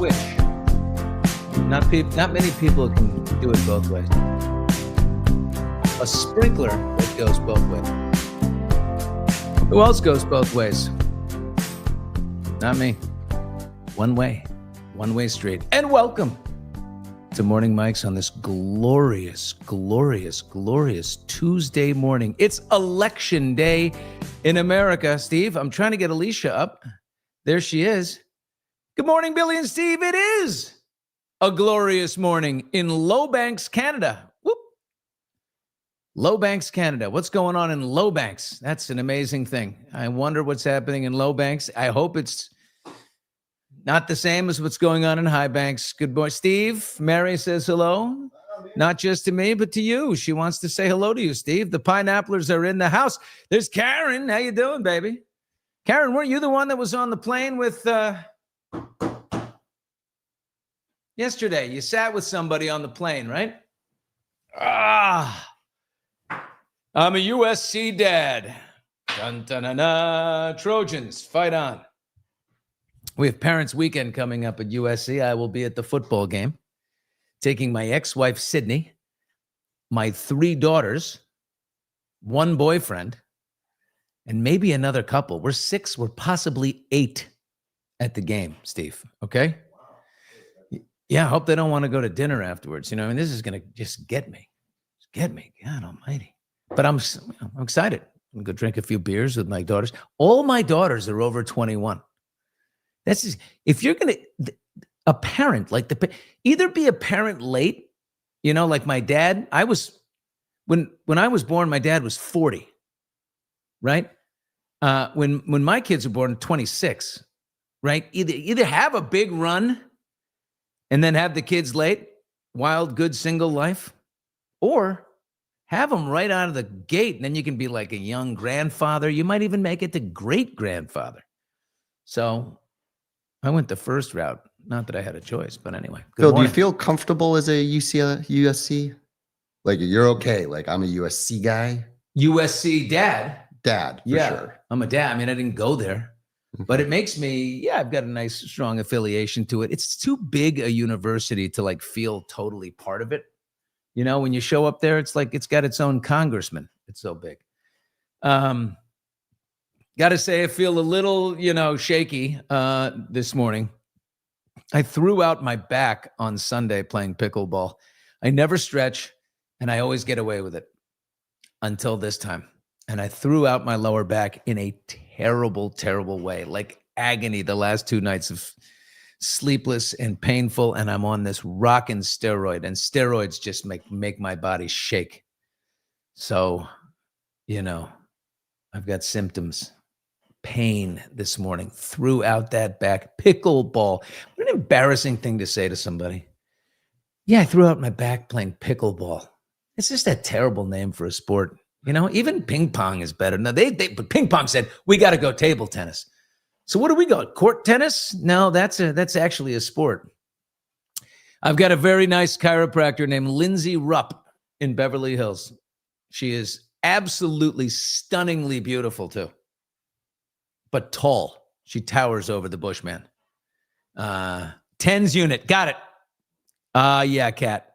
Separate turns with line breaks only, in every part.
switch. Not many people can do it both ways. A sprinkler that goes both ways. Who else goes both ways? Not me. One way street. And welcome to Morning Mics on this glorious Tuesday morning. It's election day in America. Steve, I'm trying to get Alicia up. There she is. Good morning, Billy and Steve. It is a glorious morning in Lowbanks, Canada. Whoop. Lowbanks, Canada. What's going on in Lowbanks? That's an amazing thing. I wonder what's happening in Lowbanks. I hope it's not the same as what's going on in Highbanks. Good boy. Steve, Mary says hello. Not just to me, but to you. She wants to say hello to you, Steve. The Pineapplers are in the house. There's Karen. How you doing, baby? Karen, weren't you the one that was on the plane with yesterday? You sat with somebody on the plane, right? I'm a USC dad. Dun, dun, dun, dun. Trojans, fight on. We have Parents' Weekend coming up at USC. I will be at the football game, taking my ex-wife, Sydney, my 3 daughters, 1 boyfriend, and maybe another couple. We're 6, we're possibly 8 at the game, Steve, okay? Yeah, I hope they don't want to go to dinner afterwards. You know, I mean, this is going to just get me. God almighty. But I'm excited. I'm going to go drink a few beers with my daughters. All my daughters are over 21. That's just, if you're going to, a parent, like either be a parent late, you know, like my dad, when I was born, my dad was 40, right? When my kids were born, 26, right? Either have a big run and then have the kids late, wild, good single life, or have them right out of the gate, and then you can be like a young grandfather. You might even make it to great-grandfather. So I went the first route. Not that I had a choice, but anyway.
Phil, do you feel comfortable as a USC? Like, you're okay. Like, I'm a USC guy.
USC dad,
for sure.
I'm a dad. I mean, I didn't go there, but it makes me, I've got a nice, strong affiliation to it. It's too big a university to like feel totally part of it. You know, when you show up there, it's like it's got its own congressman. It's so big. Got to say, I feel a little, shaky this morning. I threw out my back on Sunday playing pickleball. I never stretch, and I always get away with it until this time. And I threw out my lower back in a terrible, terrible way, like agony the last 2 nights of sleepless and painful, and I'm on this rockin' steroid, and steroids just make my body shake. So, I've got symptoms, pain this morning. Threw out that back. Pickleball. What an embarrassing thing to say to somebody. Yeah, I threw out my back playing pickleball. It's just a terrible name for a sport. Even ping pong is better. No, but ping pong said, we got to go table tennis. So what do we go? Court tennis? No, that's actually a sport. I've got a very nice chiropractor named Lindsay Rupp in Beverly Hills. She is absolutely stunningly beautiful too, but tall. She towers over the Bushman. TENS unit. Got it. Yeah, Kat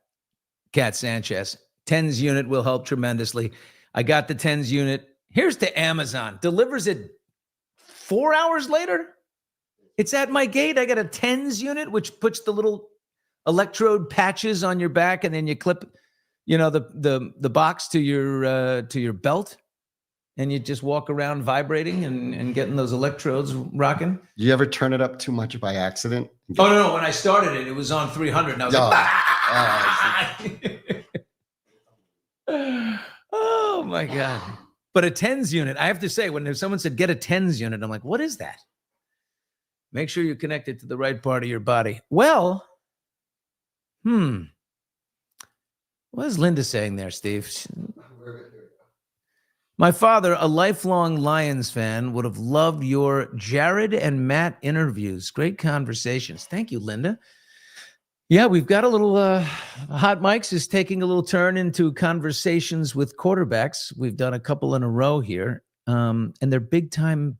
Sanchez. TENS unit will help tremendously. I got the TENS unit. Here's to Amazon. Delivers it 4 hours later. It's at my gate. I got a TENS unit, which puts the little electrode patches on your back, and then you clip, the box to your belt, and you just walk around vibrating and getting those electrodes rocking.
Do you ever turn it up too much by accident?
Oh no! When I started it, it was on 300, and I was like, oh my God. But a TENS unit, I have to say, when someone said, get a TENS unit, I'm like, what is that? Make sure you connect it to the right part of your body. Well, what is Linda saying there, Steve? My father, a lifelong Lions fan, would have loved your Jared and Matt interviews. Great conversations. Thank you, Linda. Yeah, we've got a little Hot Mics is taking a little turn into conversations with quarterbacks. We've done a couple in a row here, and they're big time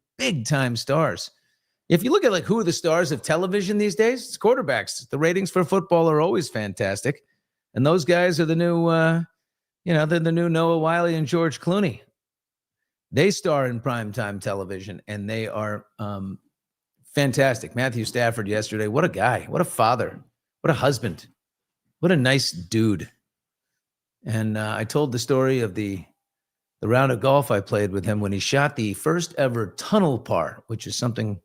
stars. If you look at like who are the stars of television these days, it's quarterbacks. The ratings for football are always fantastic. And those guys are the new, they're the new Noah Wyle and George Clooney. They star in primetime television, and they are fantastic. Matthew Stafford yesterday, what a guy, what a father, what a husband, what a nice dude. And I told the story of the round of golf I played with him when he shot the first ever tunnel par, which is something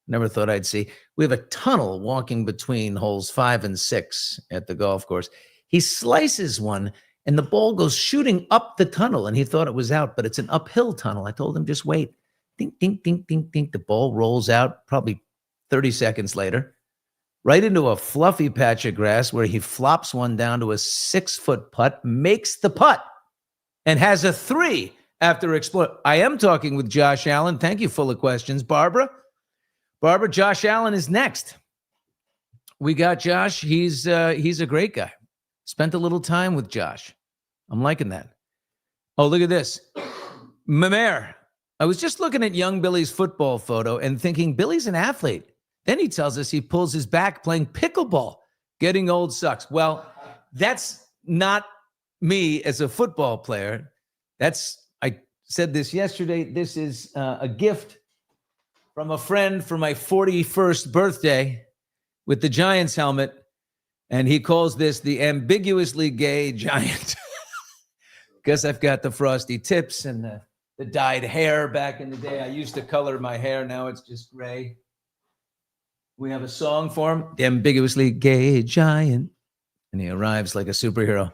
never thought I'd see. We have a tunnel walking between holes 5 and 6 at the golf course. He slices one, and the ball goes shooting up the tunnel, and he thought it was out, but it's an uphill tunnel. I told him, just wait. Dink, dink, dink, dink, dink. The ball rolls out probably 30 seconds later, right into a fluffy patch of grass where he flops one down to a 6-foot putt, makes the putt, and has a 3 after exploring. I am talking with Josh Allen. Thank you, full of questions. Barbara, Josh Allen is next. We got Josh. He's a great guy. Spent a little time with Josh. I'm liking that. Oh, look at this. Mamer. I was just looking at young Billy's football photo and thinking, Billy's an athlete. Then he tells us he pulls his back playing pickleball. Getting old sucks. Well, that's not me as a football player. I said this yesterday. This is a gift from a friend for my 41st birthday with the Giants helmet. And he calls this the ambiguously gay giant. Because I've got the frosty tips and the dyed hair back in the day. I used to color my hair. Now it's just gray. We have a song for him, the ambiguously gay giant. And he arrives like a superhero.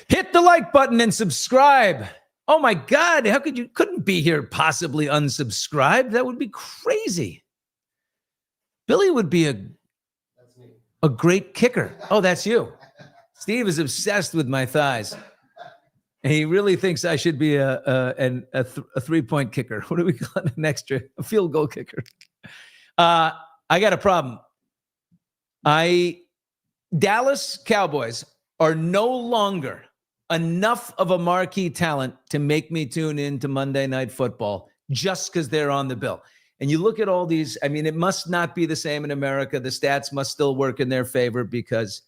Hit the like button and subscribe. Oh my God, how couldn't be here possibly unsubscribed? That would be crazy. Billy would be a great kicker. Oh, that's you. Steve is obsessed with my thighs. And he really thinks I should be a 3-point kicker. What do we call it? An extra, a field goal kicker. I got a problem. Dallas Cowboys are no longer enough of a marquee talent to make me tune into Monday Night Football just because they're on the bill. And you look at all these, I mean, it must not be the same in America. The stats must still work in their favor because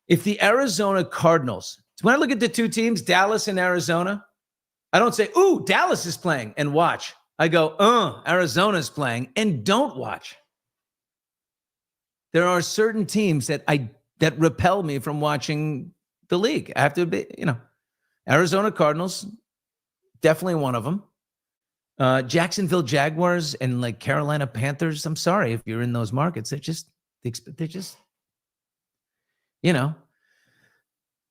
if the Arizona Cardinals, when I look at the two teams, Dallas and Arizona, I don't say, ooh, Dallas is playing and watch. I go, Arizona's playing and don't watch. There are certain teams that repel me from watching the league. I have to be, Arizona Cardinals, definitely one of them. Jacksonville Jaguars and like Carolina Panthers. I'm sorry if you're in those markets. They're just,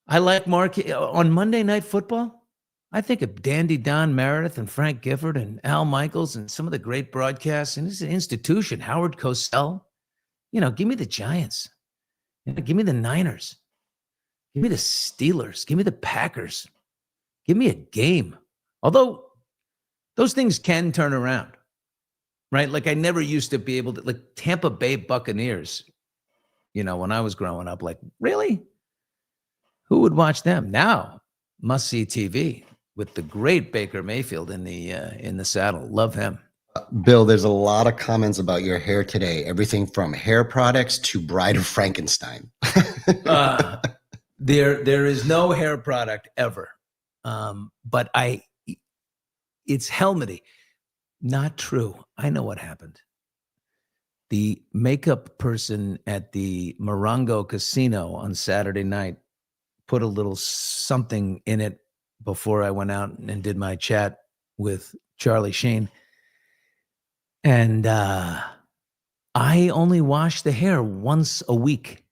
I like on Monday Night Football. I think of Dandy Don Meredith and Frank Gifford and Al Michaels and some of the great broadcasts. And it's an institution. Howard Cosell. Give me the Giants. Give me the Niners. Give me the Steelers. Give me the Packers. Give me a game. Although those things can turn around, right? Like I never used to be able to, like Tampa Bay Buccaneers, when I was growing up, like, really? Who would watch them? Now, must-see TV with the great Baker Mayfield in the saddle. Love him.
Bill, there's a lot of comments about your hair today. Everything from hair products to Bride of Frankenstein.
There is no hair product ever. But it's helmety. Not true. I know what happened. The makeup person at the Morongo Casino on Saturday night put a little something in it before I went out and did my chat with Charlie Sheen. And I only wash the hair once a week.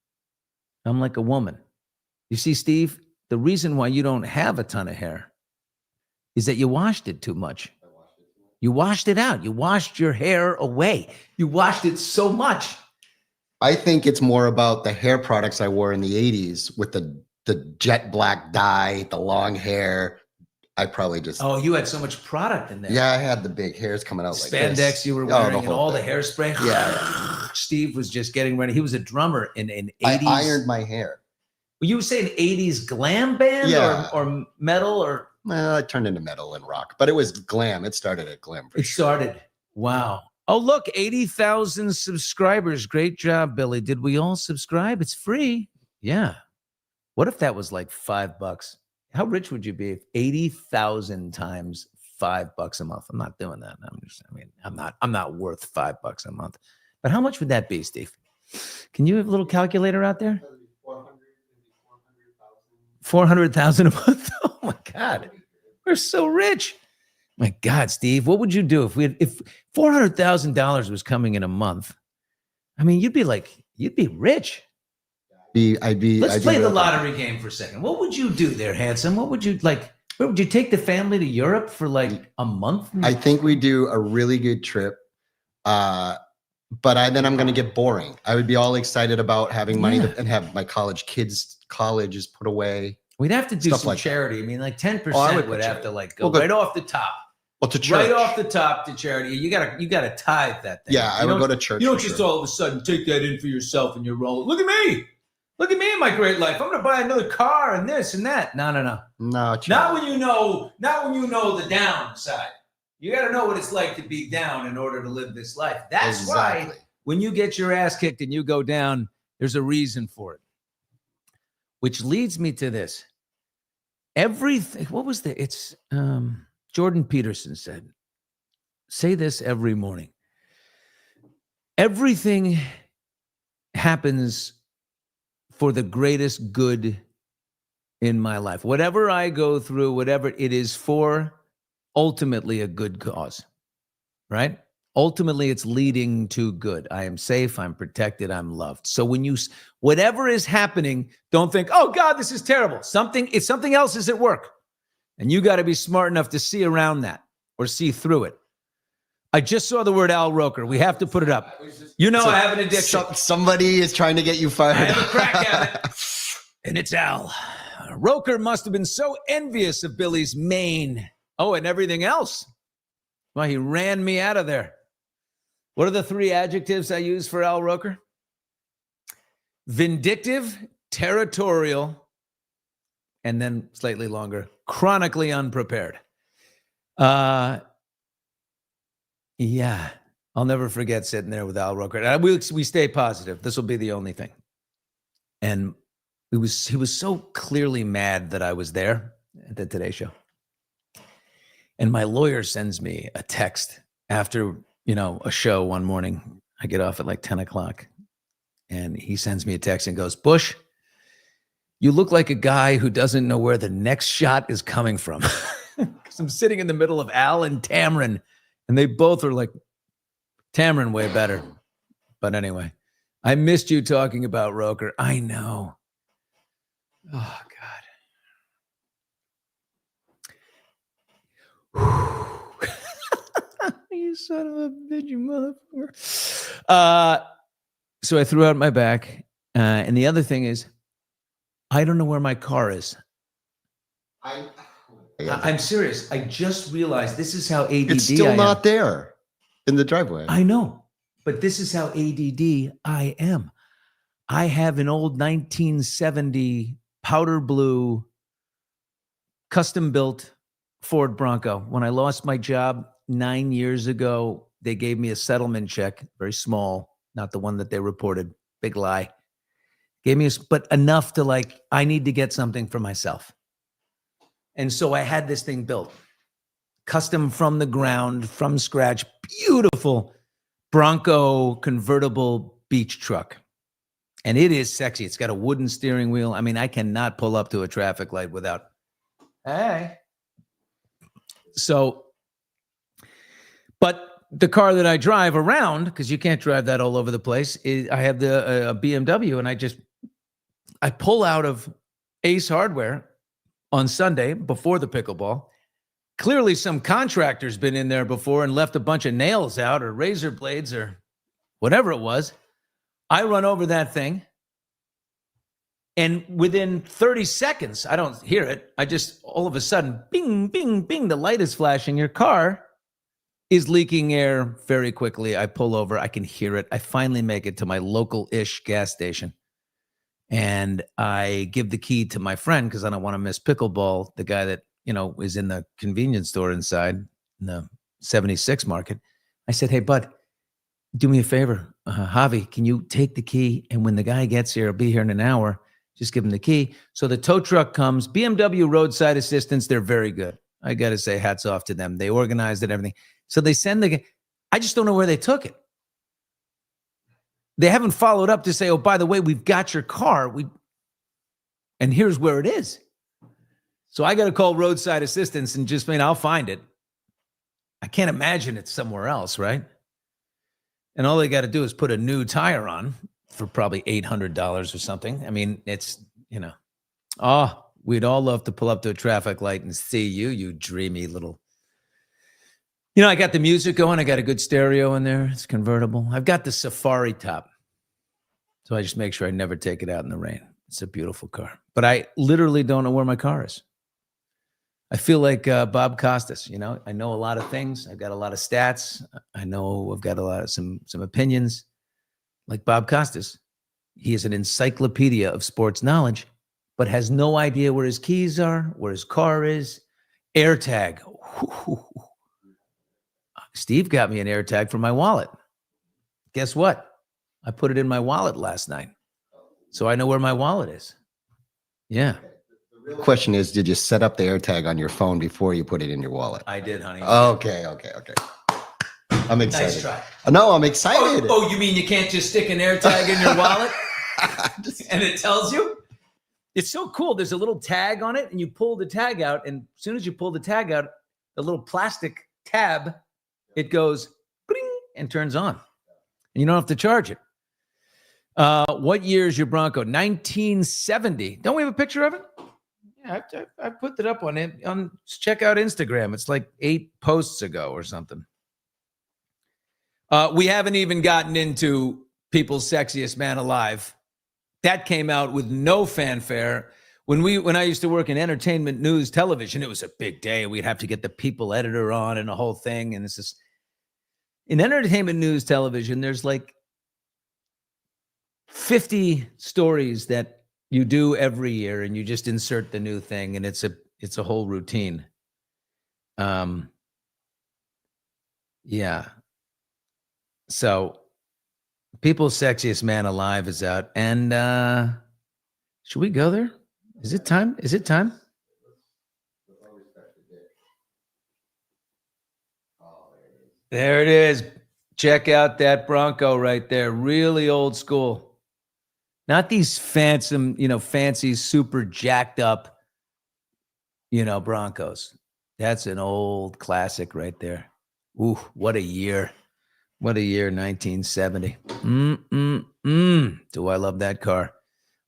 I'm like a woman. You see, Steve, the reason why you don't have a ton of hair is that you washed it too much. You washed it out. You washed your hair away. You washed it so much.
I think it's more about the hair products I wore in the 80s with the jet black dye, the long hair. I probably just...
Oh, you had so much product in there.
Yeah, I had the big hairs coming out like this.
Spandex you were wearing and all
thing.
The hairspray.
Yeah.
Steve was just getting ready. He was a drummer in 80s.
I ironed my hair.
You were saying 80s glam band or metal or...
Well, I turned into metal and rock, but it was glam. It started at glam.
Started. Wow. Oh, look, 80,000 subscribers. Great job, Billy. Did we all subscribe? It's free. Yeah. What if that was like $5? How rich would you be if 80,000 times $5 a month? I'm not doing that. I'm not worth $5 a month. But how much would that be, Steve? Can you have a little calculator out there? 400,000 a month. Oh my God. We're so rich. My God, Steve, what would you do if $400,000 was coming in a month? I mean, you'd be rich. Let's play the lottery game for a second. What would you do there, handsome? What would you like? Where would you take the family to Europe for like a month?
I think we do a really good trip. But then I'm going to get boring. I would be all excited about having money and have my college is put away.
We'd have to do some like charity. I mean, like 10% would have to like go right off the top.
Well, to church.
Right off the top to charity. You gotta tithe that thing.
Yeah, I would go to church.
You don't just all of a sudden take that in for yourself and you're rolling. Look at me. Look at me in my great life. I'm gonna buy another car and this and that. No. Not when you know the downside. You gotta know what it's like to be down in order to live this life. That's why when you get your ass kicked and you go down, there's a reason for it. Which leads me to this. Everything, what was the, it's Jordan Peterson said, say this every morning. Everything happens for the greatest good in my life. Whatever I go through, whatever it is for, ultimately a good cause, right? Ultimately, it's leading to good. I am safe, I'm protected, I'm loved. So whatever is happening, don't think, oh God, this is terrible. Something else is at work. And you got to be smart enough to see around that or see through it. I just saw the word Al Roker. We have to put it up. You know, I have an addiction.
Somebody is trying to get you fired.
I have a crack at it. And it's Al. Roker must have been so envious of Billy's mane. Oh, and everything else. Well, he ran me out of there. What are the 3 adjectives I use for Al Roker? Vindictive, territorial, and then slightly longer, chronically unprepared. Yeah, I'll never forget sitting there with Al Roker. And we stay positive. This will be the only thing. And he was so clearly mad that I was there at the Today Show. And my lawyer sends me a text after, a show one morning. I get off at like 10 o'clock. And he sends me a text and goes, Bush, you look like a guy who doesn't know where the next shot is coming from. Because I'm sitting in the middle of Al and Tamron. And they both are like, Tamron way better. But anyway, I missed you talking about Roker. I know. Oh, God. You son of a bitch, you motherfucker. So I threw out my back. And the other thing is, I don't know where my car is. I'm serious. I just realized this is how ADD
it's still not there in the driveway.
I know, but this is how ADD I am. I have an old 1970 powder blue custom built Ford Bronco. When I lost my job 9 years ago, they gave me a settlement check, very small, not the one that they reported. Big lie. Gave me but enough to I need to get something for myself. And so I had this thing built, custom from the ground, from scratch, beautiful Bronco convertible beach truck. And it is sexy. It's got a wooden steering wheel. I mean, I cannot pull up to a traffic light without, hey. So, but the car that I drive around, because you can't drive that all over the place, I have a BMW, and I pull out of Ace Hardware on Sunday before the pickleball. Clearly some contractor's been in there before and left a bunch of nails out or razor blades or whatever it was. I run over that thing, and within 30 seconds, I don't hear it. I just, all of a sudden, bing, bing, bing, the light is flashing. Your car is leaking air very quickly. I pull over. I can hear it. I finally make it to my local-ish gas station. And I give the key to my friend because I don't want to miss pickleball, the guy that, is in the convenience store inside in the 76 market. I said, hey, bud, do me a favor, Javi, can you take the key? And when the guy gets here, he'll be here in an hour. Just give him the key. So the tow truck comes. BMW roadside assistance, they're very good. I got to say, hats off to them. They organized it, everything. So they send the guy. I just don't know where they took it. They haven't followed up to say, oh, by the way, we've got your car. And here's where it is. So I got to call roadside assistance and just, I'll find it. I can't imagine it's somewhere else, right? And all they got to do is put a new tire on for probably $800 or something. I mean, it's, we'd all love to pull up to a traffic light and see you, you dreamy little. I got the music going. I got a good stereo in there. It's convertible. I've got the Safari top. So I just make sure I never take it out in the rain. It's a beautiful car. But I literally don't know where my car is. I feel like Bob Costas, I know a lot of things. I've got a lot of stats. I know I've got a lot of some opinions. Like Bob Costas, he is an encyclopedia of sports knowledge, but has no idea where his keys are, where his car is. AirTag. Steve got me an AirTag for my wallet. Guess what? I put it in my wallet last night. So I know where my wallet is. Yeah.
The real question is, did you set up the AirTag on your phone before you put it in your wallet?
I did, honey.
Okay. I'm excited.
Nice try.
No, I'm excited.
Oh, you mean you can't just stick an AirTag in your wallet and it tells you? It's so cool. There's a little tag on it and you pull the tag out. And as soon as you pull the tag out, the little plastic tab, it goes bling, and turns on. And you don't have to charge it. What year is your Bronco? 1970. Don't we have a picture of it? Yeah, I put it up on it. Check out Instagram. It's like 8 posts ago or something. We haven't even gotten into People's Sexiest Man Alive. That came out with no fanfare. When I used to work in entertainment news television, it was a big day. We'd have to get the People editor on and the whole thing. And in entertainment news television, there's like 50 stories that you do every year, and you just insert the new thing, and it's a whole routine. Yeah. So, People's Sexiest Man Alive is out, and should we go there? Is it time? There it is. Check out that Bronco right there. Really old school. Not these fancy, super jacked up, Broncos. That's an old classic right there. Ooh, what a year. What a year, 1970. Do I love that car.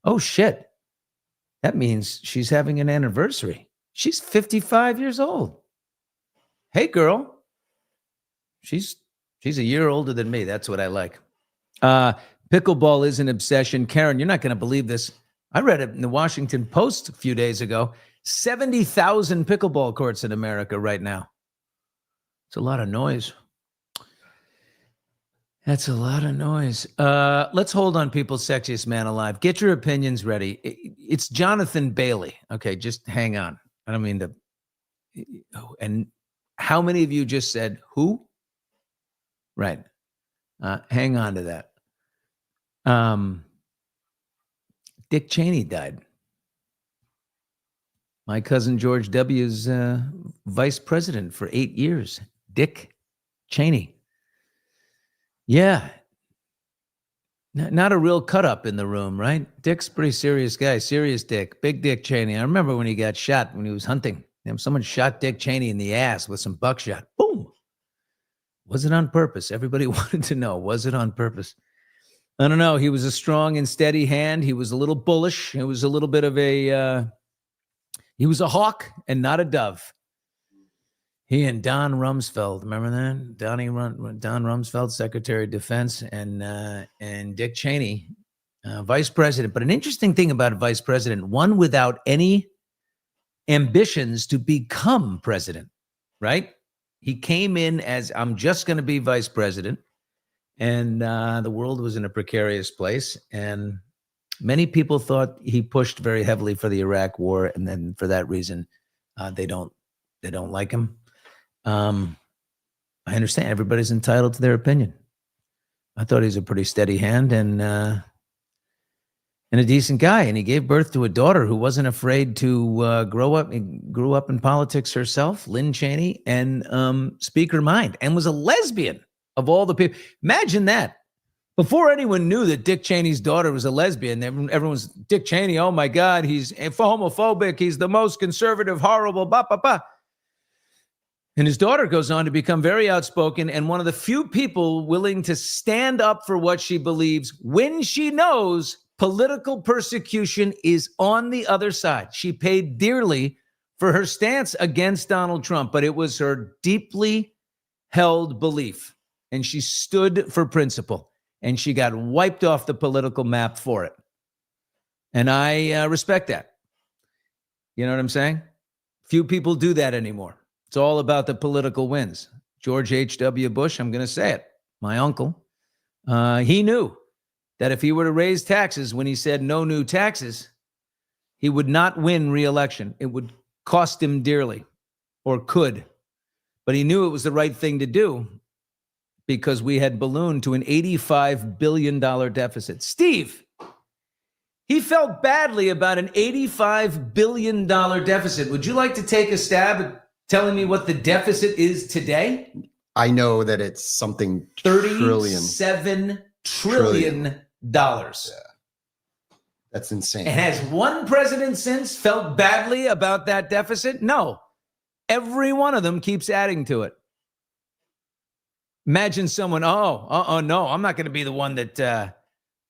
Oh, shit. That means she's having an anniversary. She's 55 years old. Hey, girl. She's a year older than me. That's what I like. Pickleball is an obsession. Karen, you're not going to believe this. I read it in the Washington Post a few days ago. 70,000 pickleball courts in America right now. It's a lot of noise. That's a lot of noise. Let's hold on People's Sexiest Man Alive. Get your opinions ready. It's Jonathan Bailey. Okay, just hang on. I don't mean to. And how many of you just said who? Right. Hang on to that. Dick Cheney died. My cousin George W.'s vice president for 8 years. Dick Cheney. Yeah. Not a real cut up in the room, right? Dick's a pretty serious guy. Serious Dick. Big Dick Cheney. I remember when he got shot when he was hunting. Someone shot Dick Cheney in the ass with some buckshot. Boom. Was it on purpose? Everybody wanted to know. Was it on purpose? I don't know. He was a strong and steady hand. He was a little bullish. It was a little bit of he was a hawk and not a dove. He and Don Rumsfeld, remember that? Don Rumsfeld, Secretary of Defense, and Dick Cheney, Vice President. But an interesting thing about a Vice President, one without any ambitions to become president, right? He came in as, I'm just going to be Vice President. And the world was in a precarious place. And many people thought he pushed very heavily for the Iraq War. And then for that reason, they don't like him. I understand everybody's entitled to their opinion. I thought he was a pretty steady hand and a decent guy. And he gave birth to a daughter who wasn't afraid to grow up. He grew up in politics herself, Lynn Cheney, and speak her mind, and was a lesbian of all the people. Imagine that. Before anyone knew that Dick Cheney's daughter was a lesbian, everyone's, Dick Cheney, oh my God, he's homophobic. He's the most conservative, horrible, bah, bah, bah. And his daughter goes on to become very outspoken and one of the few people willing to stand up for what she believes when she knows political persecution is on the other side. She paid dearly for her stance against Donald Trump, but it was her deeply held belief. And she stood for principle. And she got wiped off the political map for it. And I respect that. You know what I'm saying? Few people do that anymore. It's all about the political wins. George H.W. Bush, I'm going to say it, my uncle, he knew that if he were to raise taxes when he said no new taxes, he would not win re-election. It would cost him dearly, or could. But he knew it was the right thing to do because we had ballooned to an $85 billion deficit. Steve, he felt badly about an $85 billion deficit. Would you like to take a stab at telling me what the deficit is today?
I know that it's something trillion.
$37 trillion.
Yeah. That's insane.
And has one president since felt badly about that deficit? No. Every one of them keeps adding to it. Imagine someone, no, I'm not going to be the one that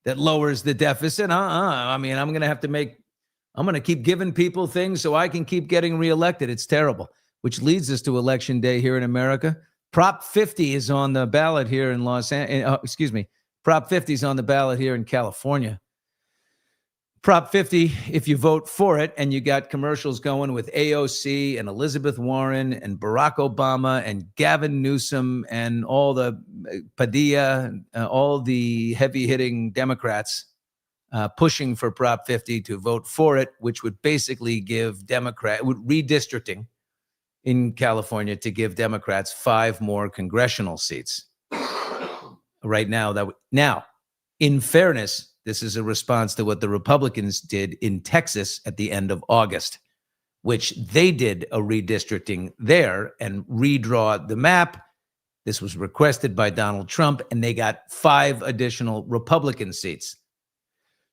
lowers the deficit. I mean, I'm going to keep giving people things so I can keep getting reelected. It's terrible. Which leads us to Election Day here in America. Prop 50 is on the ballot here in Prop 50 is on the ballot here in California. Prop 50, if you vote for it, and you got commercials going with AOC and Elizabeth Warren and Barack Obama and Gavin Newsom and all the Padilla, all the heavy-hitting Democrats pushing for Prop 50 to vote for it, which would basically give redistricting in California to give Democrats 5 more congressional seats. Right now, in fairness, this is a response to what the Republicans did in Texas at the end of August, which they did a redistricting there and redraw the map. This was requested by Donald Trump, and they got 5 additional Republican seats.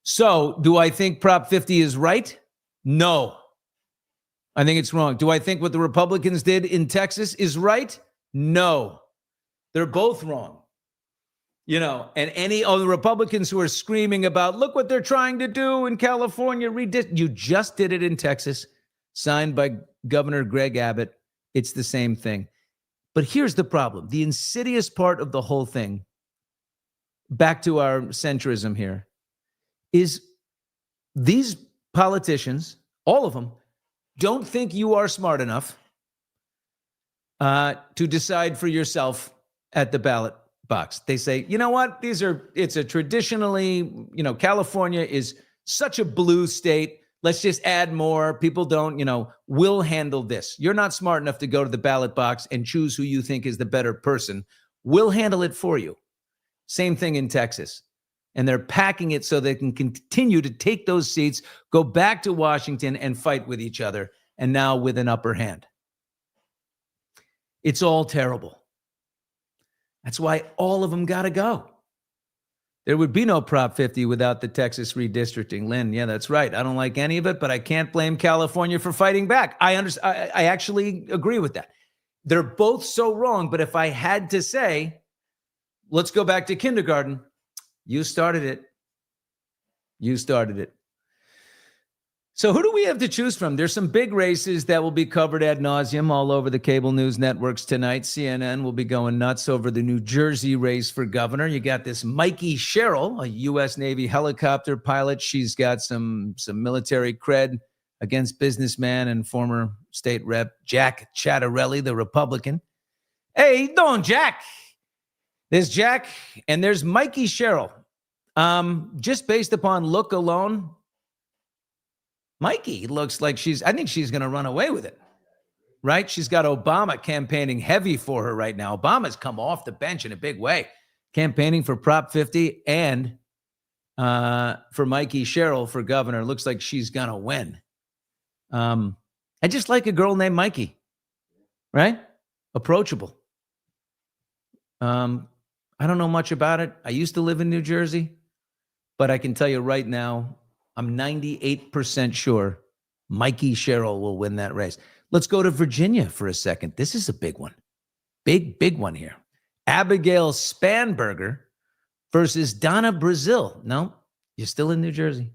So, do I think Prop 50 is right? No. I think it's wrong. Do I think what the Republicans did in Texas is right? No. They're both wrong. You know, and any of the Republicans who are screaming about, look what they're trying to do in California, you just did it in Texas, signed by Governor Greg Abbott. It's the same thing. But here's the problem. The insidious part of the whole thing, back to our centrism here, is these politicians, all of them, don't think you are smart enough to decide for yourself at the ballot box. They say, you know what? It's a traditionally, California is such a blue state. Let's just add more. People don't, we'll handle this. You're not smart enough to go to the ballot box and choose who you think is the better person. We'll handle it for you. Same thing in Texas. And they're packing it so they can continue to take those seats, go back to Washington and fight with each other, and now with an upper hand. It's all terrible. That's why all of them got to go. There would be no Prop 50 without the Texas redistricting. Lynn, yeah, that's right. I don't like any of it, but I can't blame California for fighting back. I actually agree with that. They're both so wrong, but if I had to say, let's go back to kindergarten. You started it. You started it. So who do we have to choose from? There's some big races that will be covered ad nauseum all over the cable news networks tonight. CNN will be going nuts over the New Jersey race for governor. You got this Mikey Sherrill, a U.S. Navy helicopter pilot. She's got some military cred against businessman and former state rep Jack Ciattarelli, the Republican. Hey, how you doing, Jack? There's Jack and there's Mikey Sherrill. Just based upon look alone, Mikey looks like I think she's going to run away with it, right? She's got Obama campaigning heavy for her right now. Obama's come off the bench in a big way. campaigning for Prop 50 and for Mikey Sherrill for governor. Looks like she's going to win. I just like a girl named Mikey, right? Approachable. I don't know much about it. I used to live in New Jersey, but I can tell you right now, I'm 98% sure Mikey Sherrill will win that race. Let's go to Virginia for a second. This is a big one. Big one here. Abigail Spanberger versus Donna Brazile. No, you're still in New Jersey.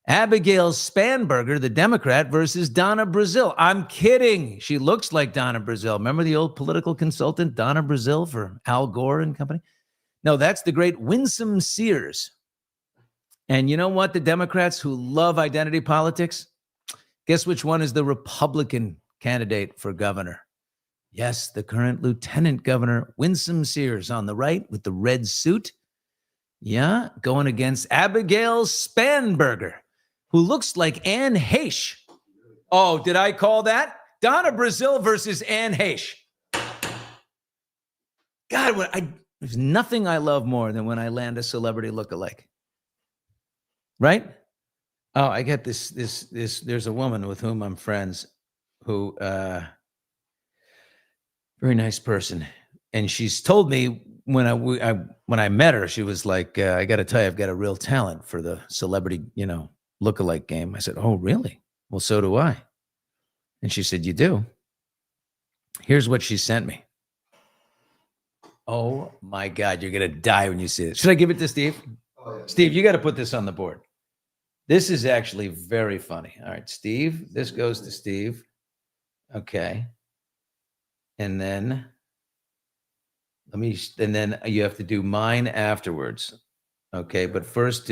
Abigail Spanberger, the Democrat, versus Donna Brazile. I'm kidding. She looks like Donna Brazile. Remember the old political consultant, Donna Brazile, for Al Gore and company? No, that's the great Winsome Sears. And you know what? The Democrats who love identity politics, guess which one is the Republican candidate for governor? Yes, the current Lieutenant Governor, Winsome Sears, on the right with the red suit. Yeah, going against Abigail Spanberger, who looks like Anne Heche. Oh, did I call that? Donna Brazile versus Anne Heche. God, there's nothing I love more than when I land a celebrity lookalike. Right? Oh, I get this. There's a woman with whom I'm friends who, very nice person. And she's told me when I met her, she was like, I got to tell you, I've got a real talent for the celebrity, lookalike game. I said, oh, really? Well, so do I. And she said, you do? Here's what she sent me. Oh my God, you're going to die when you see it. Should I give it to Steve?
Oh, yeah.
Steve, you got to put this on the board. This is actually very funny. All right, Steve, this goes to Steve. Okay. And then you have to do mine afterwards. Okay, but first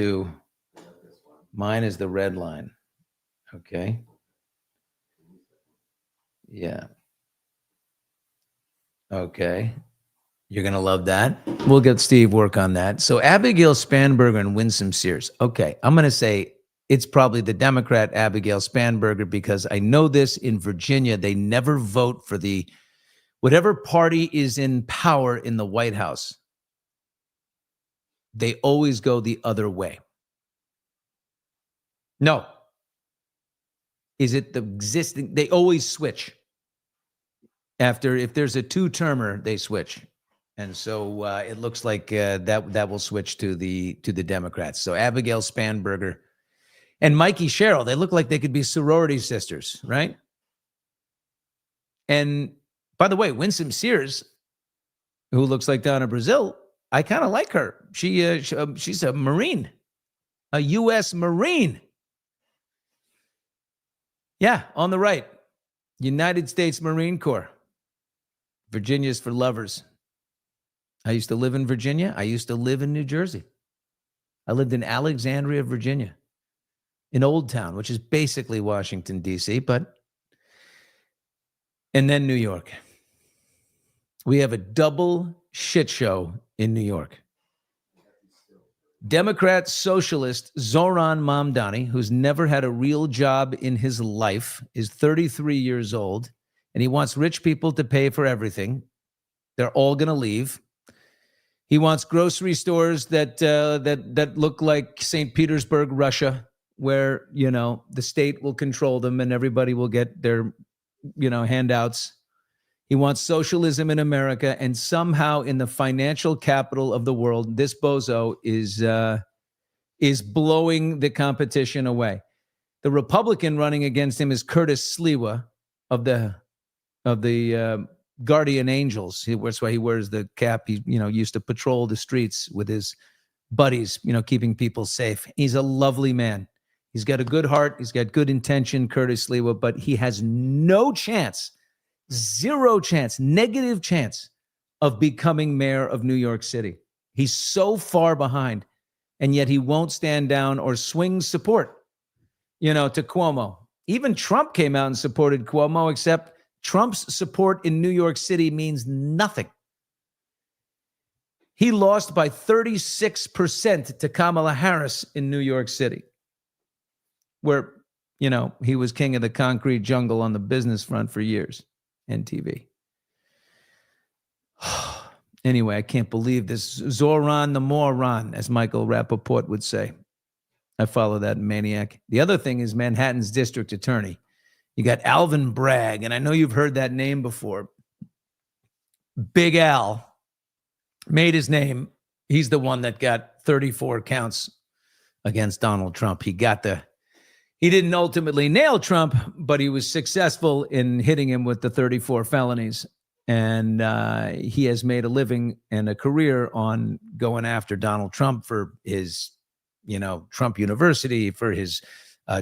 mine is the red line. Okay. Yeah. Okay. You're going to love that. We'll get Steve work on that. So Abigail Spanberger and Winsome Sears. Okay. I'm going to say it's probably the Democrat Abigail Spanberger because I know this in Virginia. They never vote for whatever party is in power in the White House. They always go the other way. No. Is it the existing? They always switch. If there's a two-termer, they switch. And so it looks like that will switch to the Democrats. So Abigail Spanberger and Mikey Sherrill, they look like they could be sorority sisters, right? And by the way, Winsome Sears, who looks like Donna Brazile, I kind of like her. She's a Marine, a U.S. Marine. Yeah, on the right, United States Marine Corps. Virginia's for lovers. I used to live in Virginia. I used to live in New Jersey. I lived in Alexandria, Virginia, in Old Town, which is basically Washington, D.C., and then New York. We have a double shit show in New York. Democrat socialist Zoran Mamdani, who's never had a real job in his life, is 33 years old, and he wants rich people to pay for everything. They're all going to leave. He wants grocery stores that look like St. Petersburg, Russia, where, the state will control them and everybody will get their, handouts. He wants socialism in America, and somehow in the financial capital of the world, this bozo is blowing the competition away. The Republican running against him is Curtis Sliwa of the Guardian Angels. That's why he wears the cap. He used to patrol the streets with his buddies, keeping people safe. He's a lovely man. He's got a good heart. He's got good intention, Curtis Sliwa, but he has no chance. Zero chance, negative chance of becoming mayor of New York City. He's so far behind, and yet he won't stand down or swing support, to Cuomo. Even Trump came out and supported Cuomo, except Trump's support in New York City means nothing. He lost by 36% to Kamala Harris in New York City, where, he was king of the concrete jungle on the business front for years. And TV. Anyway, I can't believe this. Zoran the moron, as Michael Rappaport would say. I follow that maniac. The other thing is Manhattan's district attorney. You got Alvin Bragg, and I know you've heard that name before. Big Al made his name. He's the one that got 34 counts against Donald Trump. He didn't ultimately nail Trump, but he was successful in hitting him with the 34 felonies. And he has made a living and a career on going after Donald Trump for his, Trump University, for his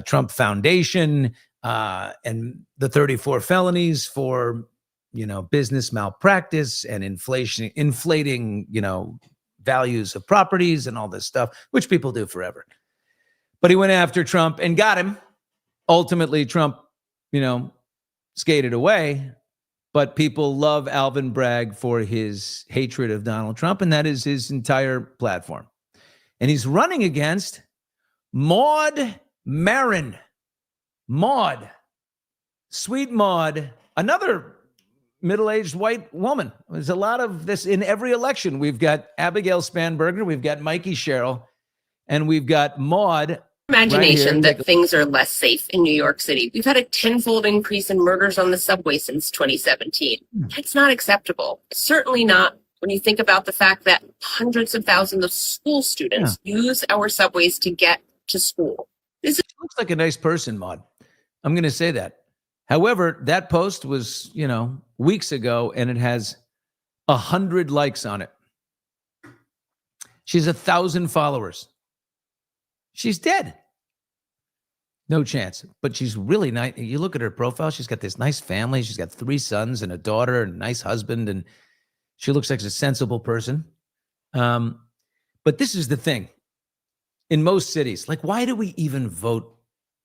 Trump Foundation, and the 34 felonies for, business malpractice and inflating, values of properties and all this stuff, which people do forever. But he went after Trump and got him. Ultimately, Trump, skated away. But people love Alvin Bragg for his hatred of Donald Trump, and that is his entire platform. And he's running against Maud Marin. Maud. Sweet Maud. Another middle-aged white woman. There's a lot of this in every election. We've got Abigail Spanberger, we've got Mikey Sherrill, and we've got Maud.
Imagination that things are less safe in New York City. We've had a tenfold increase in murders on the subway since 2017. That's not acceptable. Certainly not when you think about the fact that hundreds of thousands of school students use our subways to get to school.
This looks like a nice person, Maud. I'm going to say that. However, that post was, weeks ago, and it has 100 likes on it. She's 1,000 followers. She's dead. No chance. But she's really nice. You look at her profile, she's got this nice family. She's got 3 sons and a daughter and a nice husband, and she looks like a sensible person. But this is the thing. In most cities, why do we even vote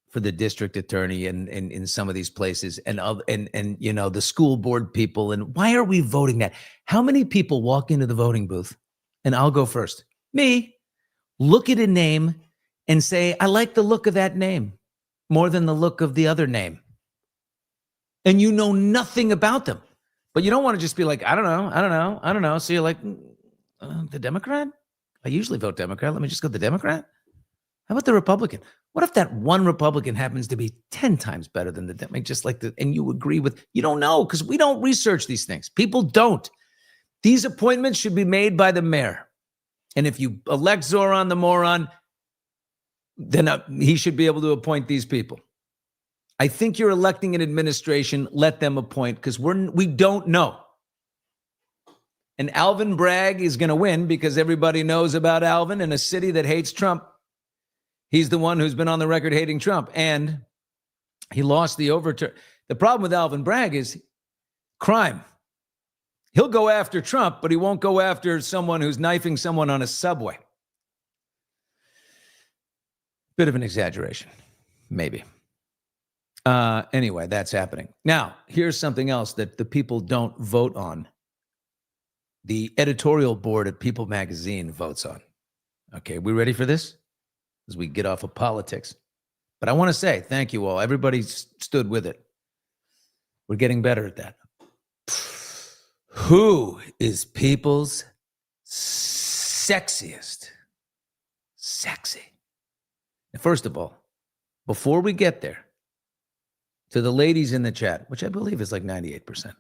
for the district attorney and in some of these places and the school board people? And why are we voting that? How many people walk into the voting booth, and I'll go first, me, look at a name and say, I like the look of that name more than the look of the other name. And you know nothing about them. But you don't want to just be like, I don't know. So you're like, the Democrat? I usually vote Democrat. Let me just go the Democrat. How about the Republican? What if that one Republican happens to be 10 times better than the Democrat? And you agree with, you don't know, because we don't research these things. People don't. These appointments should be made by the mayor. And if you elect Zoran the moron, then he should be able to appoint these people. I think you're electing an administration, let them appoint, because we don't know. And Alvin Bragg is going to win because everybody knows about Alvin in a city that hates Trump. He's the one who's been on the record hating Trump, and he lost the overturn. The problem with Alvin Bragg is crime. He'll go after Trump, but he won't go after someone who's knifing someone on a subway. Bit of an exaggeration, maybe. Anyway, that's happening. Now, here's something else that the people don't vote on. The editorial board at People Magazine votes on. Okay, we ready for this? As we get off of politics. But I want to say thank you all. Everybody stood with it. We're getting better at that. Who is People's sexiest? Sexy. First of all, before we get there, to the ladies in the chat, which I believe is like 98%.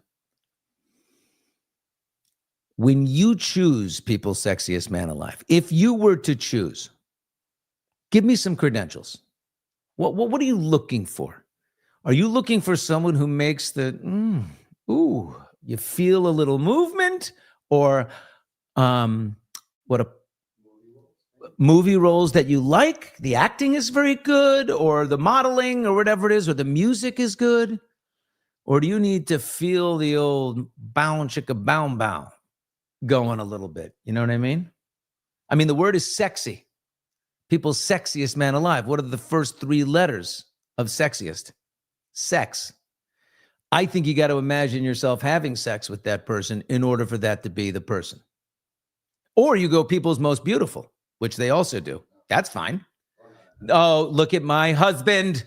When you choose People's Sexiest Man Alive, if you were to choose, give me some credentials. What are you looking for? Are you looking for someone who makes the, you feel a little movement? Or movie roles that you like, the acting is very good, or the modeling or whatever it is, or the music is good? Or do you need to feel the old bound chicka bound bound going a little bit? You know what I mean? I mean, the word is sexy. People's sexiest man alive. What are the first 3 letters of sexiest? Sex. I think you got to imagine yourself having sex with that person in order for that to be the person. Or you go people's most beautiful, which they also do. That's fine. Oh, look at my husband.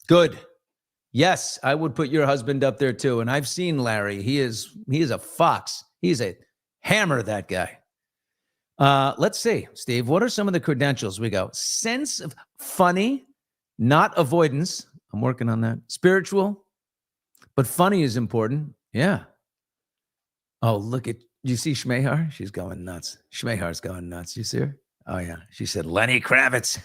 Good. Yes, I would put your husband up there too. And I've seen Larry. He is a fox. He's a hammer, that guy. Let's see, Steve, what are some of the credentials we go? Sense of funny, not avoidance. I'm working on that. Spiritual, but funny is important. Yeah. Oh, look at, you see Schmehar? She's going nuts. Schmehar's going nuts. You see her? Oh, yeah. She said, Lenny Kravitz.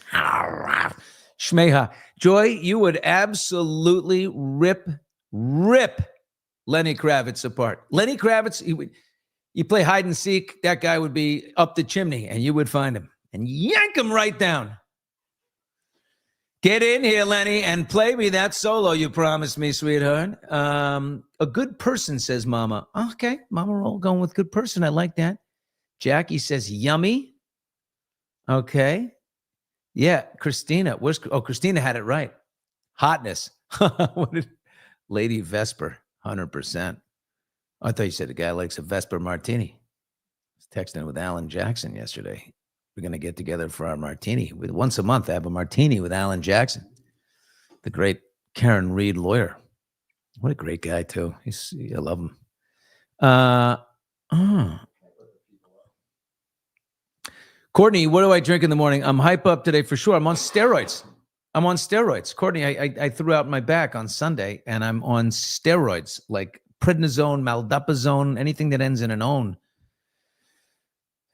Schmehar. Joy, you would absolutely rip Lenny Kravitz apart. Lenny Kravitz, you play hide and seek, that guy would be up the chimney and you would find him and yank him right down. Get in here, Lenny, and play me that solo you promised me, sweetheart. A good person, says Mama. Okay, Mama Roll going with good person. I like that. Jackie says yummy. Okay. Yeah, Christina. Christina had it right. Hotness. Lady Vesper, 100%. I thought you said a guy likes a Vesper martini. I was texting with Alan Jackson yesterday. We're going to get together for our martini. Once a month, I have a martini with Alan Jackson, the great Karen Reed lawyer. What a great guy, too. I love him. Courtney, what do I drink in the morning? I'm hype up today for sure. I'm on steroids. Courtney, I threw out my back on Sunday, and I'm on steroids, like prednisone, maldapazone, anything that ends in an "-one".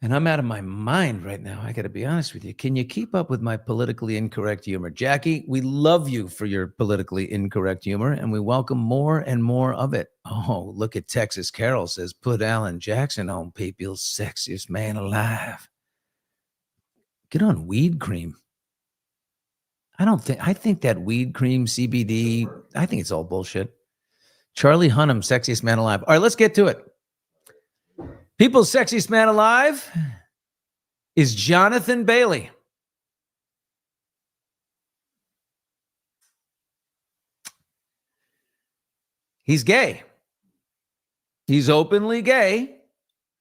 And I'm out of my mind right now. I got to be honest with you. Can you keep up with my politically incorrect humor? Jackie, we love you for your politically incorrect humor, and we welcome more and more of it. Oh, look at Texas Carol says, put Alan Jackson on, people, sexiest man alive. Get on weed cream. I think that weed cream, CBD, I think it's all bullshit. Charlie Hunnam, sexiest man alive. All right, let's get to it. People's sexiest man alive is Jonathan Bailey. He's gay. He's openly gay.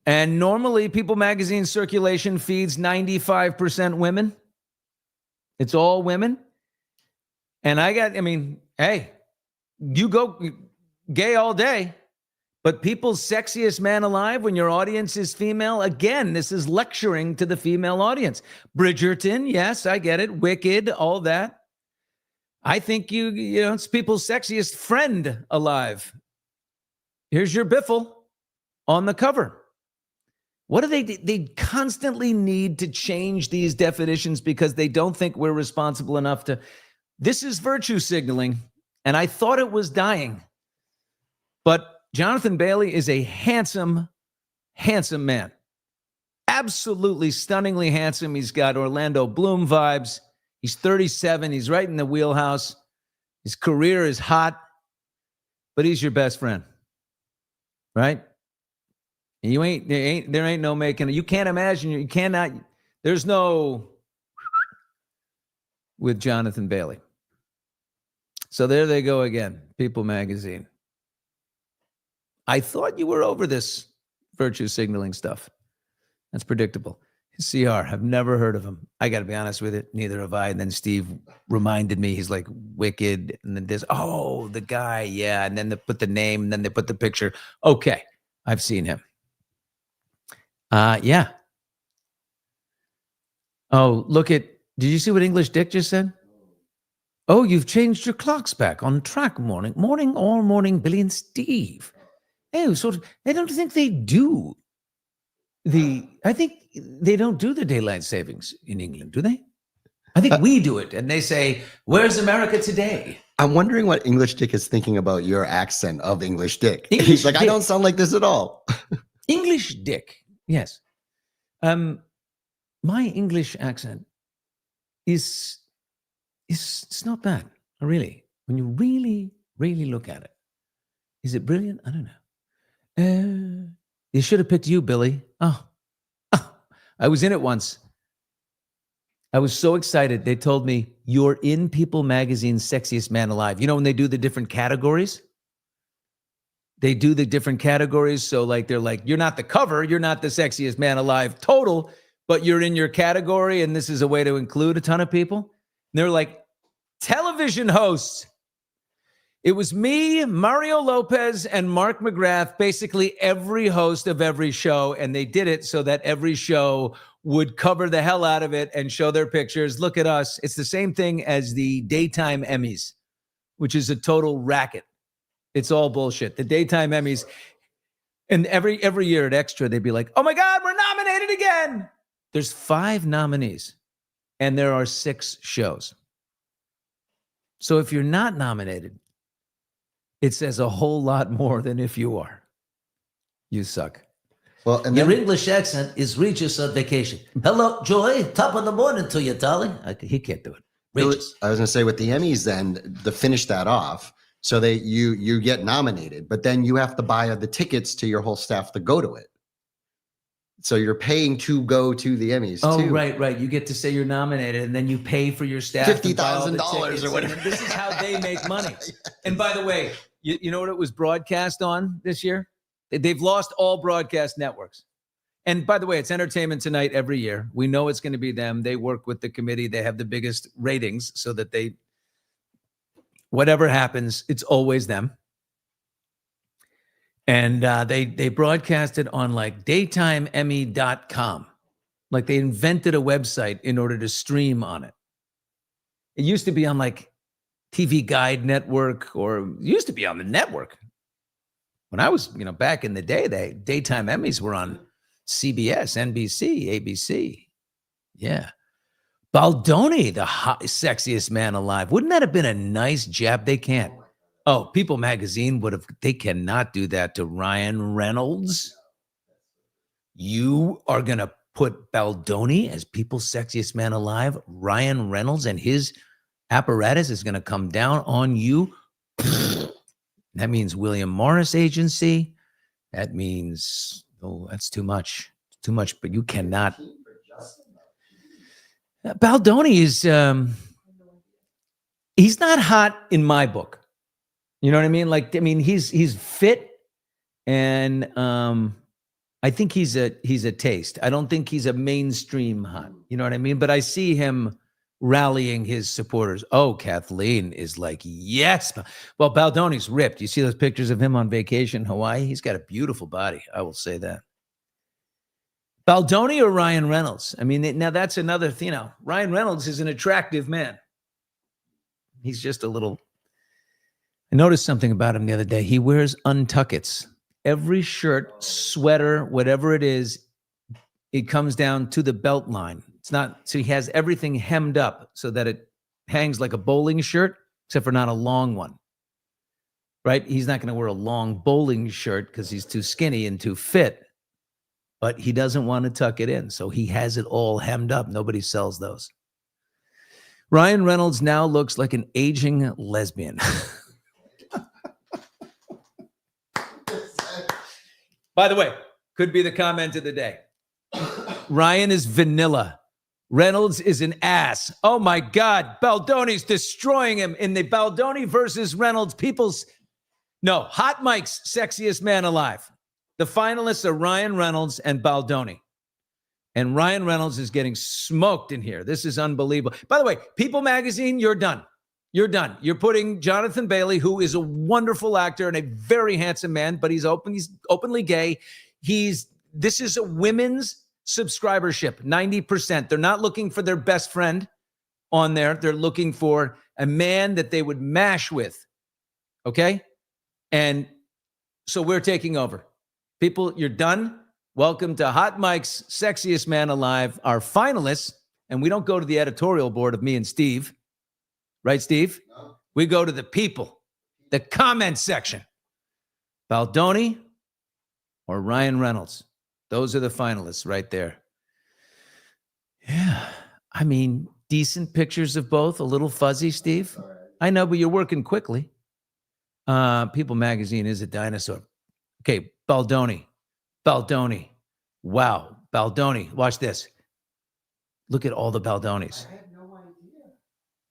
And normally People Magazine circulation feeds 95% women. It's all women. And hey, you go gay all day. But People's sexiest man alive, when your audience is female, again, this is lecturing to the female audience. Bridgerton, yes, I get it. Wicked, all that. I think it's People's sexiest friend alive. Here's your Biffle on the cover. What do they constantly need to change these definitions because they don't think we're responsible enough to. This is virtue signaling, and I thought it was dying. But Jonathan Bailey is a handsome, handsome man. Absolutely stunningly handsome. He's got Orlando Bloom vibes. He's 37. He's right in the wheelhouse. His career is hot, but he's your best friend, right? And there ain't no making it. You can't imagine, you cannot, there's no with Jonathan Bailey. So there they go again, People Magazine. I thought you were over this virtue signaling stuff. That's predictable. CR, I've never heard of him. I got to be honest with it. Neither have I. And then Steve reminded me, he's like Wicked. And then this, the guy. Yeah. And then they put the name and then they put the picture. Okay. I've seen him. Yeah. Oh, did you see what English Dick just said? Oh, you've changed your clocks back on track morning, all morning, Billy and Steve. Oh, I don't think they do. I think they don't do the daylight savings in England, do they? I think we do it. And they say, where's America today?
I'm wondering what English Dick is thinking about your accent of English Dick. He's like, Dick. I don't sound like this at all.
English Dick. Yes. My English accent is it's not bad. Really. When you really, really look at it. Is it brilliant? I don't know. They should have picked you, Billy. Oh, I was in it once. I was so excited. They told me, you're in People Magazine's Sexiest Man Alive. You know, when they do the different categories? They do the different categories. So they're like, you're not the cover. You're not the sexiest man alive total, but you're in your category. And this is a way to include a ton of people. And they're like, television hosts. It was me, Mario Lopez, and Mark McGrath, basically every host of every show. And they did it so that every show would cover the hell out of it and show their pictures. Look at us. It's the same thing as the daytime Emmys, which is a total racket. It's all bullshit. The daytime Emmys. And every year at Extra, they'd be like, oh my God, we're nominated again. There's 5 nominees and there are 6 shows. So if you're not nominated, it says a whole lot more than if you are. You suck.
Well, and
Your
then,
English accent is Regis on vacation. Hello, Joy. Top of the morning to you, darling.
He can't do it.
Regis.
I was going to say with the Emmys, then to finish that off, so you get nominated, but then you have to buy the tickets to your whole staff to go to it. So you're paying to go to the Emmys.
Oh,
too.
right. You get to say you're nominated, and then you pay for your staff
$50,000 or whatever.
And this is how they make money. And by the way, you know what it was broadcast on this year? They've lost all broadcast networks. And by the way, it's Entertainment Tonight every year. We know it's going to be them. They work with the committee. They have the biggest ratings so that whatever happens, it's always them. And they broadcast it on like daytimeemmy.com. Like they invented a website in order to stream on it. It used to be on like TV Guide Network, or it used to be on the network. When I was, back in the day, daytime Emmys were on CBS, NBC, ABC. Yeah. Baldoni, the sexiest man alive. Wouldn't that have been a nice jab? They can't. Oh, People Magazine they cannot do that to Ryan Reynolds. You are going to put Baldoni as People's Sexiest Man Alive. Ryan Reynolds and his apparatus is going to come down on you. That means William Morris Agency. That means, that's too much. Too much, but you cannot. Baldoni is, he's not hot in my book. You know what I mean? He's fit, and I think he's a taste. I don't think he's a mainstream hot. You know what I mean? But I see him rallying his supporters. Oh, Kathleen is like, yes. Well, Baldoni's ripped. You see those pictures of him on vacation in Hawaii? He's got a beautiful body. I will say that. Baldoni or Ryan Reynolds? I mean, now that's another thing. Ryan Reynolds is an attractive man. He's just a little. I noticed something about him the other day. He wears untuckets. Every shirt, sweater, whatever it is, it comes down to the belt line. It's not, so he has everything hemmed up so that it hangs like a bowling shirt, except for not a long one. Right? He's not going to wear a long bowling shirt because he's too skinny and too fit. But he doesn't want to tuck it in. So he has it all hemmed up. Nobody sells those. Ryan Reynolds now looks like an aging lesbian. By the way, could be the comment of the day. Ryan is vanilla. Reynolds is an ass. Oh my God. Baldoni's destroying him in the Baldoni versus Reynolds Hot Mike's Sexiest Man Alive. The finalists are Ryan Reynolds and Baldoni. And Ryan Reynolds is getting smoked in here. This is unbelievable. By the way, People Magazine, you're done. You're done. You're putting Jonathan Bailey, who is a wonderful actor and a very handsome man, but he's openly gay. This is a women's subscribership, 90%. They're not looking for their best friend on there. They're looking for a man that they would mash with. Okay? And so we're taking over. People, you're done. Welcome to Hot Mike's Sexiest Man Alive, our finalists. And we don't go to the editorial board of me and Steve. Right, Steve? No. We go to the people, the comment section. Baldoni or Ryan Reynolds. Those are the finalists right there. Yeah. I mean, decent pictures of both. A little fuzzy, Steve. Right. I know, but you're working quickly. People Magazine is a dinosaur. Okay, Baldoni. Wow, Baldoni. Watch this. Look at all the Baldonis. I had no idea.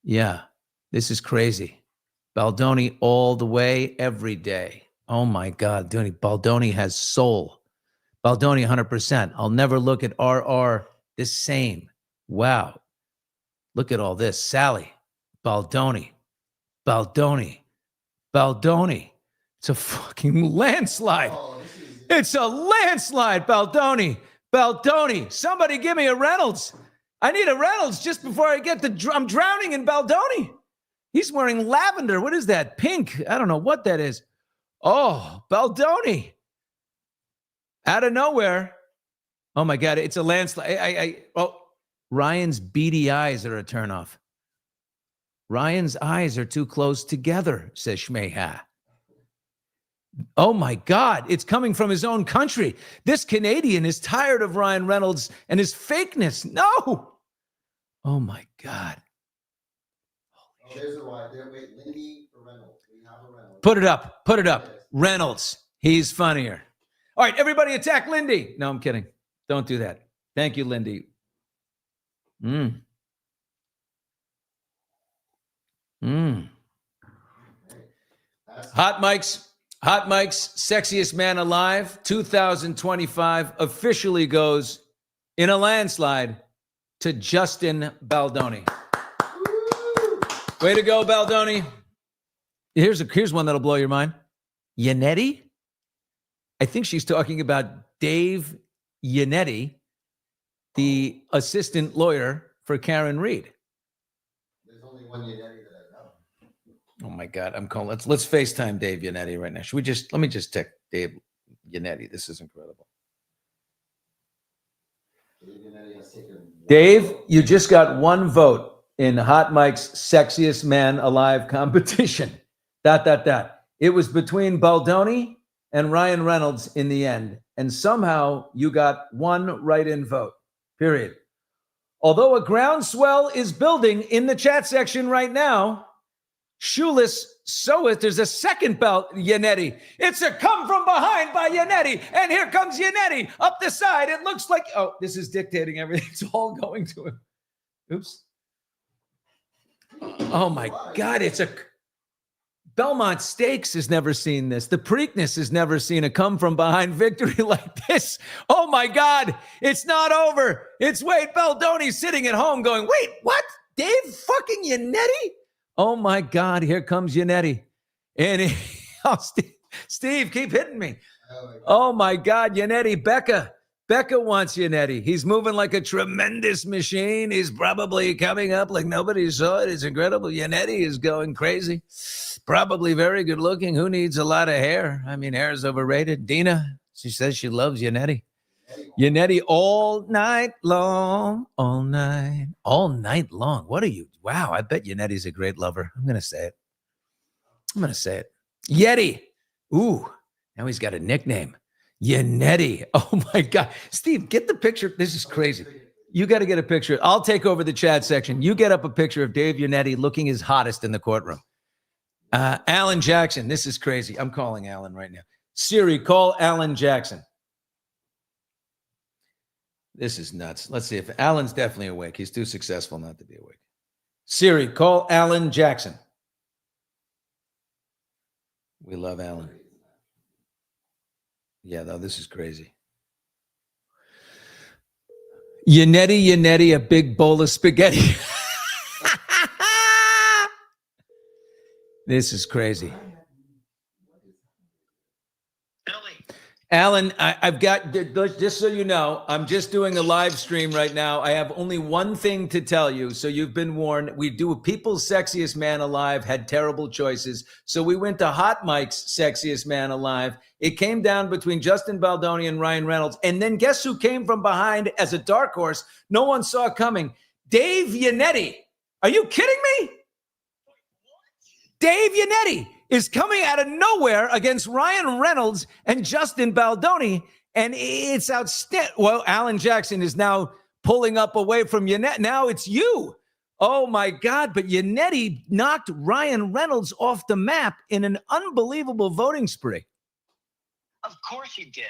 Yeah. This is crazy. Baldoni all the way, every day. Oh my God, Baldoni has soul. Baldoni 100%. I'll never look at RR the same. Wow. Look at all this. Sally, Baldoni. Baldoni. It's a fucking landslide. It's a landslide, Baldoni. Baldoni. Somebody give me a Reynolds. I need a Reynolds just before I get I'm drowning in Baldoni. He's wearing lavender. What is that? Pink. I don't know what that is. Oh, Baldoni. Out of nowhere. Oh my God, it's a landslide. Ryan's beady eyes are a turnoff. Ryan's eyes are too close together, says Shmeha. Oh my God, it's coming from his own country. This Canadian is tired of Ryan Reynolds and his fakeness. No. Oh my God.
There's a right there. Wait, Lindy for Reynolds. We have a Reynolds.
Put it up. Put it up. Reynolds. He's funnier. All right, everybody attack Lindy. No, I'm kidding. Don't do that. Thank you, Lindy. Hot Mike's Sexiest Man Alive 2025 officially goes in a landslide to Justin Baldoni. Way to go, Baldoni. Here's one that'll blow your mind. Yannetti? I think she's talking about Dave Yannetti, the assistant lawyer for Karen Reed.
There's only one Yannetti that I know.
Oh my God, I'm calling. Let's FaceTime Dave Yannetti right now. Let me just text Dave Yannetti. This is incredible. Dave, you just got one vote in Hot Mike's Sexiest Man Alive competition. ... It was between Baldoni and Ryan Reynolds in the end. And somehow you got one write-in vote, period. Although a groundswell is building in the chat section right now, Shoeless Soweth, there's a second belt, Yannetti. It's a come from behind by Yannetti. And here comes Yannetti up the side. It looks like, this is dictating everything. It's all going to him. Oops. Oh my God, Belmont Stakes has never seen this. The Preakness has never seen a come from behind victory like this. Oh my God, it's not over. It's Wade Baldoni sitting at home going, wait, what? Dave fucking Yannetti? Oh my God, here comes Yannetti. And Steve, keep hitting me. Oh my God, Yannetti, Becca wants Yannetti. He's moving like a tremendous machine. He's probably coming up like nobody saw it. It's incredible. Yannetti is going crazy. Probably very good looking. Who needs a lot of hair? I mean, hair is overrated. Dina, she says she loves Yannetti. Yannetti all night long. What are you? Wow, I bet Yannetti's a great lover. I'm going to say it. Yeti. Ooh, now he's got a nickname. Yannetti. Oh my God. Steve, get the picture. This is crazy. You got to get a picture. I'll take over the chat section. You get up a picture of Dave Yannetti looking his hottest in the courtroom. Alan Jackson. This is crazy. I'm calling Alan right now. Siri, call Alan Jackson. This is nuts. Let's see if Alan's definitely awake. He's too successful not to be awake. Siri, call Alan Jackson. We love Alan. Yeah, though, this is crazy. Yannetti, a big bowl of spaghetti. This is crazy. Alan, I've got, just so you know, I'm just doing a live stream right now. I have only one thing to tell you, so you've been warned. We do People's Sexiest Man Alive, had terrible choices. So we went to Hot Mike's Sexiest Man Alive. It came down between Justin Baldoni and Ryan Reynolds. And then guess who came from behind as a dark horse? No one saw coming. Dave Yannetti. Are you kidding me? Dave Yannetti is coming out of nowhere against Ryan Reynolds and Justin Baldoni, and it's outstanding. Well, Alan Jackson is now pulling up away from Yannetti. Now it's you. Oh, my God. But Yannetti knocked Ryan Reynolds off the map in an unbelievable voting spree.
Of course he did.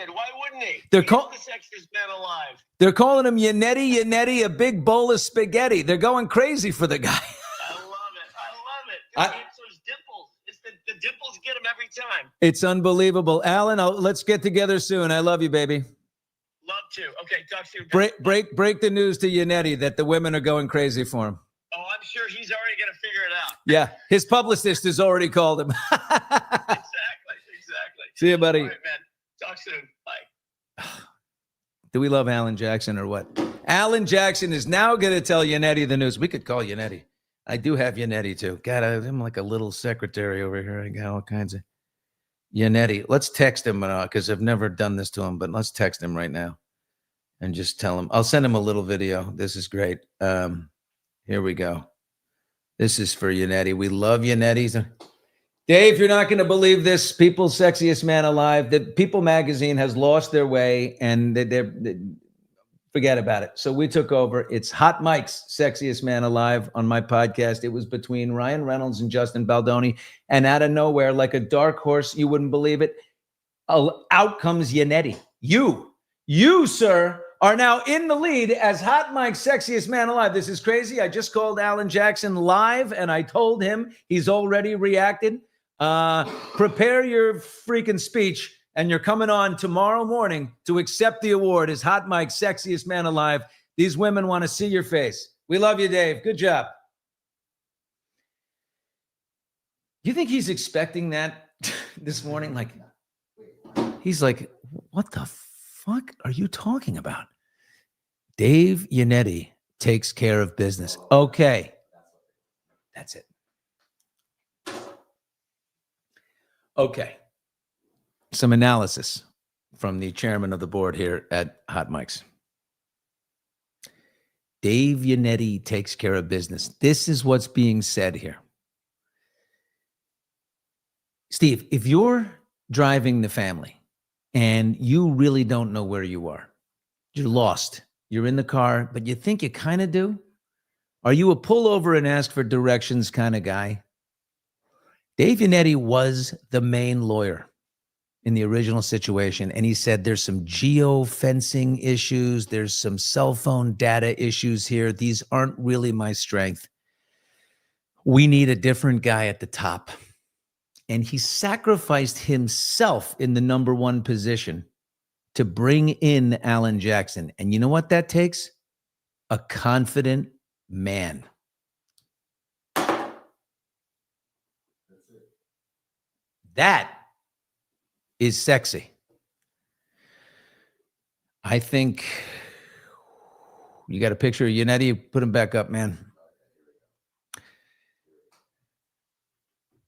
Why wouldn't he?
They're
He's
call-
the sexiest man alive.
They're calling him Yannetti, a big bowl of spaghetti. They're going crazy for the guy.
I love it. It's those dimples. It's the dimples get him every time.
It's unbelievable. Alan, let's get together soon. I love you, baby.
Love to. Okay, talk soon.
Break the news to Yannetti that the women are going crazy for him.
Oh, I'm sure he's already going to figure it out.
Yeah, his publicist has already called him.
Exactly.
See you, buddy.
All right, man. Talk soon. Bye.
Do we love Alan Jackson or what? Alan Jackson is now going to tell Yannetti the news. We could call Yannetti. I do have Yannetti too. God, I'm like a little secretary over here. I got all kinds of Yannetti. Let's text him because I've never done this to him, but let's text him right now and just tell him. I'll send him a little video. This is great. Here we go. This is for Yannetti. We love Yannetti. Dave, you're not going to believe this. People's Sexiest Man Alive. The People magazine has lost their way, and they're forget about it. So we took over. It's Hot Mike's Sexiest Man Alive on my podcast. It was between Ryan Reynolds and Justin Baldoni, and out of nowhere, like a dark horse, you wouldn't believe it, out comes Yannetti. You, sir, are now in the lead as Hot Mike's Sexiest Man Alive. This is crazy. I just called Alan Jackson live, and I told him he's already reacted. Prepare your freaking speech, and you're coming on tomorrow morning to accept the award as Hot Mike's Sexiest Man Alive. These women want to see your face. We love you, Dave. Good job. You think he's expecting that this morning? Like, he's like, what the fuck are you talking about? Dave Yannetti takes care of business. Okay. That's it. Okay. Some analysis from the chairman of the board here at Hot Mike's. Dave Yannetti takes care of business. This is what's being said here. Steve, if you're driving the family and you really don't know where you are, you're lost, you're in the car, but you think you kind of do, are you a pull over and ask for directions kind of guy? Dave Yannetti was the main lawyer in the original situation, and he said there's some geo-fencing issues, there's some cell phone data issues here. These aren't really my strength. We need a different guy at the top. And he sacrificed himself in the number one position to bring in Alan Jackson. And you know what that takes? A confident man. That is sexy. I think you got a picture of Yannetti. Put him back up, man.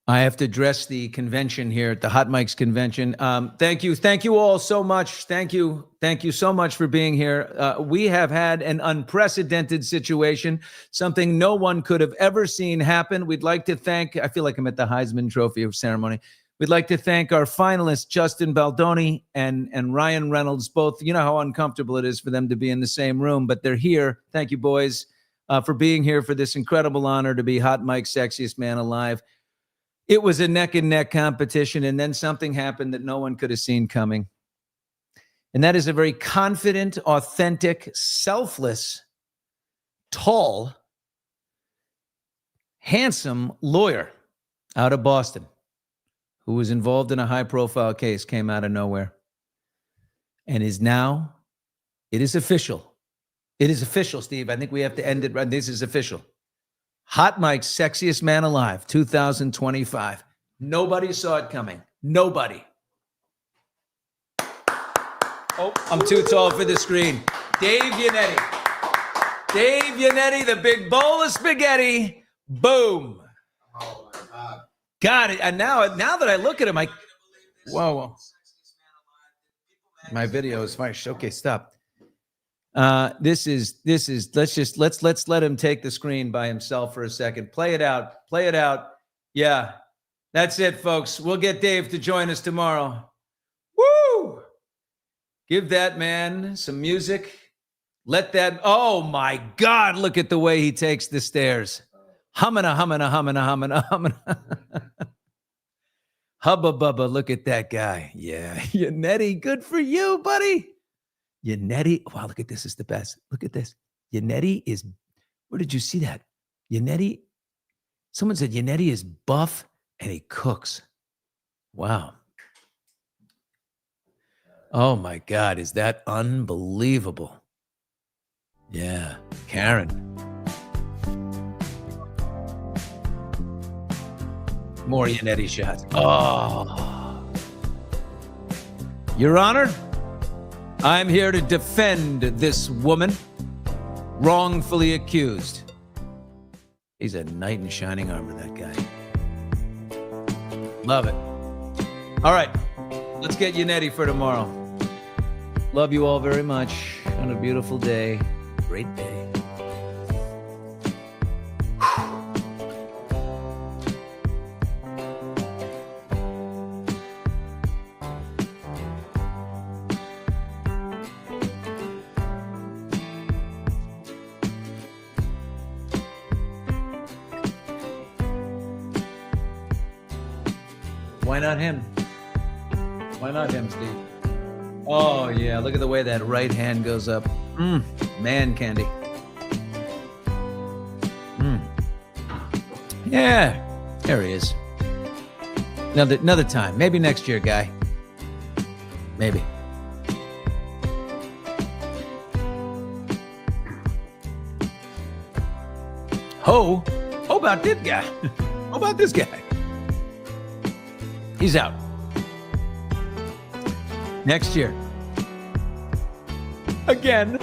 I have to address the convention here at the Hot Mike's convention. Thank you all so much. Thank you so much for being here. We have had an unprecedented situation, something no one could have ever seen happen. We'd like to thank, I feel like I'm at the Heisman Trophy ceremony. We'd like to thank our finalists, Justin Baldoni and Ryan Reynolds, both. You know how uncomfortable it is for them to be in the same room, but they're here. Thank you, boys, for being here for this incredible honor to be Hot Mike's Sexiest Man Alive. It was a neck-and-neck competition, and then something happened that no one could have seen coming. And that is a very confident, authentic, selfless, tall, handsome lawyer out of Boston who was involved in a high-profile case, came out of nowhere, and is now, it is official. It is official, Steve. I think we have to end it right. This is official. Hot Mike's Sexiest Man Alive, 2025. Nobody saw it coming. Nobody. Oh, I'm too tall for the screen. Dave Yannetti. Dave Yannetti, the big bowl of spaghetti. Boom.
Oh my God.
Got it. And now that I look at him, whoa. My video is fine. Okay, stop. This is let's let him take the screen by himself for a second. Play it out. Yeah, that's it, folks. We'll get Dave to join us tomorrow. Woo! Give that man some music. Oh my God, look at the way he takes the stairs. Hummina. Hubba bubba, look at that guy. Yeah, Yannetti, good for you, buddy. Yannetti, wow, look at this, is the best. Look at this. Yannetti is, where did you see that? Yannetti, someone said Yannetti is buff and he cooks. Wow. Oh my God, is that unbelievable? Yeah, Karen. More Yannetti shots. Oh. Your Honor, I'm here to defend this woman wrongfully accused. He's a knight in shining armor, that guy. Love it. All right, let's get Yannetti for tomorrow. Love you all very much on a beautiful day. Great day. Why not him? Why not him, Steve? Oh, yeah. Look at the way that right hand goes up. Man candy. Yeah. There he is. Another time. Maybe next year, guy. Maybe. How about this guy? How about this guy? He's out. Next year. Again.